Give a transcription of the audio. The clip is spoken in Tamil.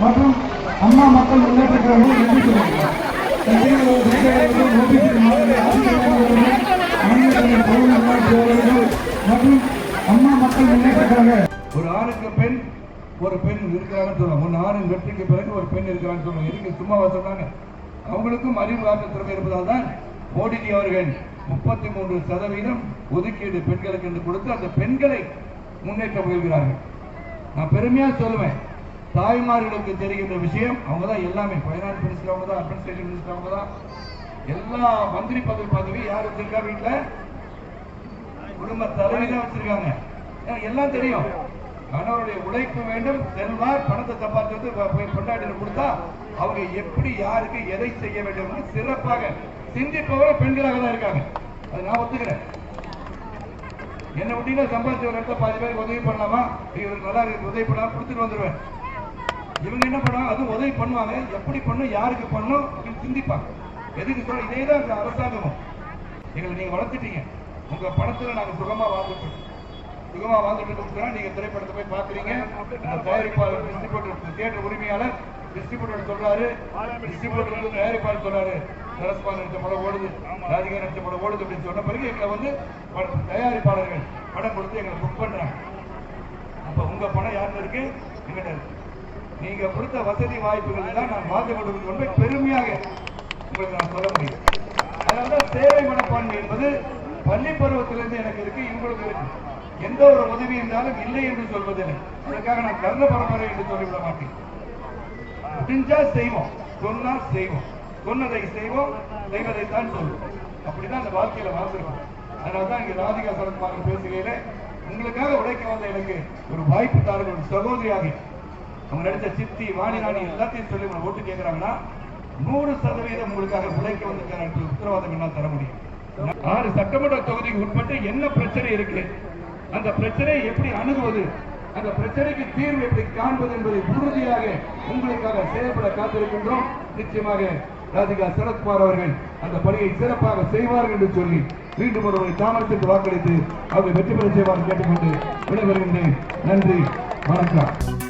மற்றும் அம்மா மக்கள் முன்னேற்ற கழகம் நன்றி சொல்லுங்கள். மற்றும் அம்மா மக்கள் முன்னேற்ற கழகம் ஒரு ஆணுக்கு பெண் ஒரு பெண் இருக்கிறாங்கன்னு சொல்லுவாங்க. ஒரு ஆணின் வெற்றிக்கு பிறகு ஒரு பெண் இருக்கிறான்னு சொல்லுவாங்க. எதுக்கு சும்மாவா சொல்றாங்க? அவங்களுக்கும் அறிவு ஆற்றல் திறமை இருப்பதால் தான் மோடிஜி அவர்கள் 33% ஒதுக்கீடு பெண்களுக்கு என்று கொடுத்து அந்த பெண்களை முன்னேற்ற முயல்கிறார்கள். நான் பெருமையா சொல்லுவேன், தாய்மார்களுக்கு தெரிகின்ற விஷயம் அவங்க தான் எல்லாமே. ஃபைனான்ஸ் மினிஸ்டர் அவங்க தான், அட்மினிஸ்ட்ரேஷன் மினிஸ்டர் அவங்க தான், எல்லா மந்திரி பதவி யார் வச்சிருக்கா? வீட்டுல குடும்ப தலைவி தான் வச்சிருக்காங்க. எல்லாம் தெரியும். கணவருடைய உழைப்பு வேண்டும், செல்வார், பணத்தை சம்பாதிச்சு கொண்டாடி கொடுத்தா அவங்க எப்படி யாருக்கு எதை செய்ய வேண்டும் சிறப்பாக சிந்திப்பவர்கள் பெண்களாக தான் இருக்காங்க. அது நான் ஒத்துக்கிறேன். என்ன விட்டீங்கன்னா சம்பாதிச்ச ஒரு இடத்துல 10 பேருக்கு உதவி பண்ணலாமா, இவருக்கு நல்லா இருக்கு உதவி பண்ணலாம் கொடுத்துட்டு வந்துடுவேன். இவங்க என்ன பண்ணுவாங்க? அது உதவி பண்ணுவாங்க, எப்படி பண்ணும், யாருக்கு பண்ணும் அப்படின்னு சிந்திப்பாங்க. எதுக்கு சொல்ல? இதே தான் அரசாங்கமும். எங்களை நீங்க வளர்த்துட்டீங்க, உங்க பணத்துல நாங்க சுகமா வாழ்ந்துட்டு நீங்க திரைப்படத்தை போய் பாக்குறீங்க. தயாரிப்பாளர், டிஸ்ட்ரிபியூட்டர், தியேட்டர் உரிமையாளர் டிஸ்ட்ரிபியூட்டர் சொல்றாரு, டிஸ்ட்ரிபியூட்டர் தயாரிப்பாளர் சொல்றாரு, சரஸ்பான் நடிச்ச படம் ஓடுது, ராதிகா நடிச்ச படம் ஓடுது அப்படின்னு சொன்ன பிறகு எங்களை தயாரிப்பாளர்கள் படம் கொடுத்து எங்களை புக் பண்றாங்க. அப்ப உங்க பணம் யாருன்னு இருக்கு? எங்கிட்ட இருக்கு. நீங்க கொடுத்த வசதி வாய்ப்புகள் தான் நான் வாழ்ந்து கொண்டு பெருமையாக உங்களுக்கு நான் சொல்ல முடியும். அதனால்தான் சேவை மனப்பான்மை என்பது பள்ளி பருவத்திலிருந்து எனக்கு இருக்கு, இவங்களுக்கு இருக்கு. எந்த ஒரு உதவி இருந்தாலும் இல்லை என்று சொல்வதில்லை. அதற்காக நான் கர்ண பரம்பரை என்று சொல்லிவிட மாட்டேன். முடிஞ்சா செய்வோம், சொன்னா செய்வோம், சொன்னதை செய்வோம், செய்வதைத்தான் சொல்லுவோம். அப்படிதான் அந்த வாழ்க்கையில வாழ்ந்திருக்கோம். அதனால்தான் இங்க ராதிகா சரத்குமார் பேசுகையில உங்களுக்காக உழைக்க வந்த எனக்கு ஒரு வாய்ப்பு தாருங்கள். ஒரு சகோதரியாக அவங்க நடித்த சித்தி, வாணி ராணி எல்லாத்தையும் சொல்லி ஓட்டு கேட்கிறாங்கன்னா 100% உங்களுக்காக உழைக்க வந்திருக்க உத்தரவாதம் என்ன தர முடியும்? 6 சட்டமன்ற தொகுதிக்கு உட்பட்டு என்ன பிரச்சனை இருக்கு, அந்த பிரச்சனையை எப்படி அணுகுவது, அந்த பிரச்சனைக்கு தீர்வு எப்படி காண்பது என்பதை உறுதியாக உங்களுக்காக செயல்பட காத்திருக்கின்றோம். நிச்சயமாக ராதிகா சரத்குமார் அவர்கள் அந்த பணியை சிறப்பாக செய்வார்கள் என்று சொல்லி மீண்டும் ஒருவரை தாமரத்திற்கு வாக்களித்து அவரை வெற்றி பெற செய்வார்கள் கேட்டுக்கொண்டு விடைபெறுகின்றேன். நன்றி, வணக்கம்.